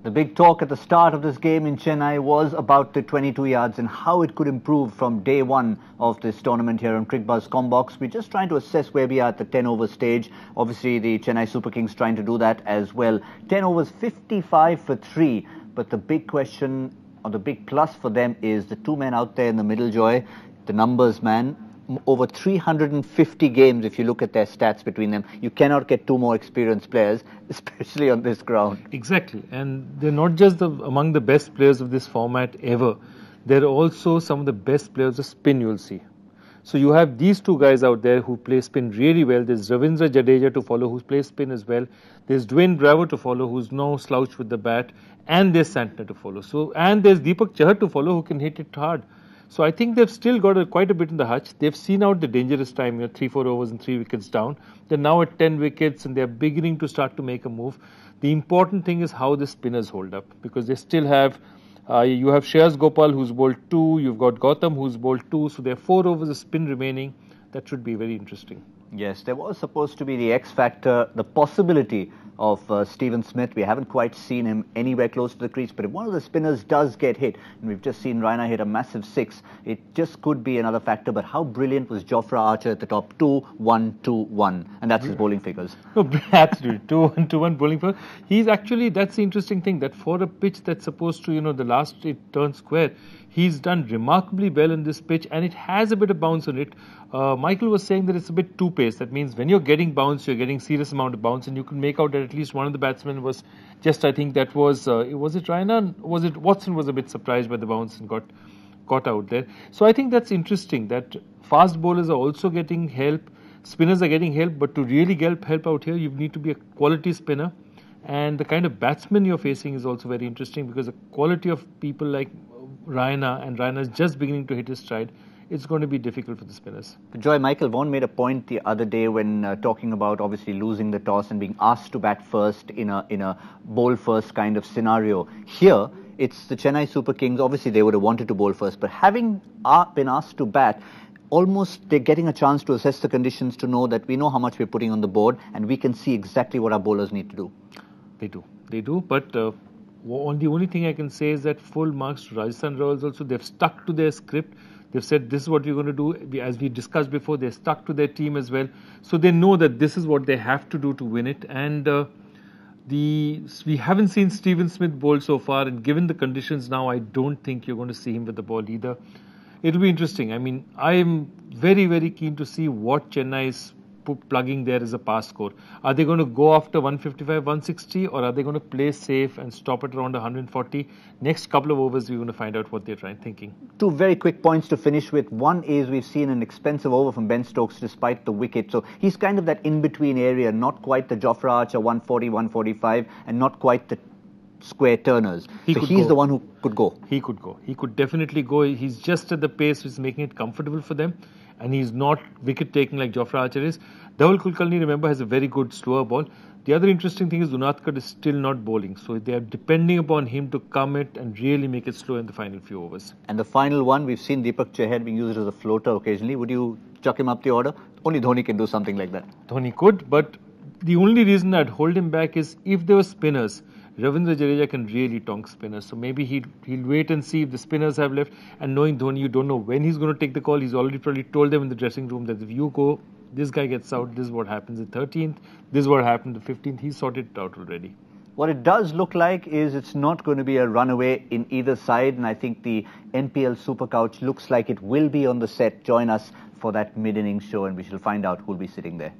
The big talk at the start of this game in Chennai was about the 22 yards and how it could improve from day one of this tournament here on Cricbuzz Comm box. We're just trying to assess where we are at the 10 over stage. Obviously, the Chennai Super Kings trying to do that as well. 10 overs, 55 for 3. But the big question, or the big plus for them, is the two men out there in the middle, Joy. The numbers, man. Over 350 games, if you look at their stats between them. You cannot get two more experienced players, especially on this ground. Exactly. And they're not just among the best players of this format ever. They're also some of the best players of spin you'll see. So you have these two guys out there who play spin really well. There's Ravindra Jadeja to follow, who plays spin as well. There's Dwayne Bravo to follow, who's no slouch with the bat. And there's Santner to follow. And there's Deepak Chahar to follow, who can hit it hard. So I think they've still got quite a bit in the hutch. They've seen out the dangerous time, 3-4 overs and 3 wickets down. They're now at 10 wickets and they're beginning to start to make a move. The important thing is how the spinners hold up, because they still have, you have Shreyas Gopal who's bowled 2, you've got Gautam who's bowled 2, so there are 4 overs of spin remaining. That should be very interesting. Yes, there was supposed to be the X factor, the possibility of Steven Smith. We haven't quite seen him anywhere close to the crease, but if one of the spinners does get hit, and we've just seen Raina hit a massive 6, it just could be another factor. But how brilliant was Jofra Archer at the top? 2-1-2-1, and that's his bowling figures. No, absolutely. 2-1-2-1 bowling figures. He's actually, that's the interesting thing, that for a pitch that's supposed to, the last it turns square, he's done remarkably well in this pitch, and it has a bit of bounce on it. Michael was saying that it's a bit two-paced. That means when you're getting bounce, you're getting serious amount of bounce, and you can make out that at least one of the batsmen was just, I think that was it Raina? Was it Watson was a bit surprised by the bounce and got caught out there. So I think that's interesting that fast bowlers are also getting help, spinners are getting help, but to really get help out here, you need to be a quality spinner. And the kind of batsman you're facing is also very interesting, because the quality of people like Raina, and Raina is just beginning to hit his stride, it's going to be difficult for the spinners. Joy, Michael Vaughan made a point the other day when talking about obviously losing the toss and being asked to bat first in a bowl first kind of scenario. Here, it's the Chennai Super Kings. Obviously, they would have wanted to bowl first, but having been asked to bat, almost they're getting a chance to assess the conditions, to know that we know how much we're putting on the board and we can see exactly what our bowlers need to do. They do, but the only thing I can say is that full marks to Rajasthan Royals also. They've stuck to their script. They've said this is what we're going to do. As we discussed before, they're stuck to their team as well. So they know that this is what they have to do to win it. And we haven't seen Steven Smith bowl so far, and given the conditions now, I don't think you're going to see him with the ball either. It'll be interesting. I mean, I am very, very keen to see what Chennai is plugging there as a pass score. Are they going to go after 155, 160, or are they going to play safe and stop at around 140? Next couple of overs, we're going to find out what they're thinking. Two very quick points to finish with. One is we've seen an expensive over from Ben Stokes despite the wicket. So he's kind of that in-between area, not quite the Jofra Archer 140, 145, and not quite the square turners. He's the one who could go. He could go. He could definitely go. He's just at the pace which is making it comfortable for them. And he's not wicket-taking like Jofra Archer is. Dhaval Kulkarni, remember, has a very good slower ball. The other interesting thing is Unadkat is still not bowling. So they are depending upon him to come it and really make it slow in the final few overs. And the final one, we've seen Deepak Chahar being used as a floater occasionally. Would you chuck him up the order? Only Dhoni can do something like that. Dhoni could, but the only reason I'd hold him back is if there were spinners, Ravindra Jadeja can really tonk spinners. So maybe he'll wait and see if the spinners have left. And knowing Dhoni, you don't know when he's going to take the call. He's already probably told them in the dressing room that if you go, this guy gets out, this is what happens the 13th, this is what happened the 15th. He's sorted it out already. What it does look like is it's not going to be a runaway in either side. And I think the NPL Super Couch looks like it will be on the set. Join us for that mid-innings show and we shall find out who'll be sitting there.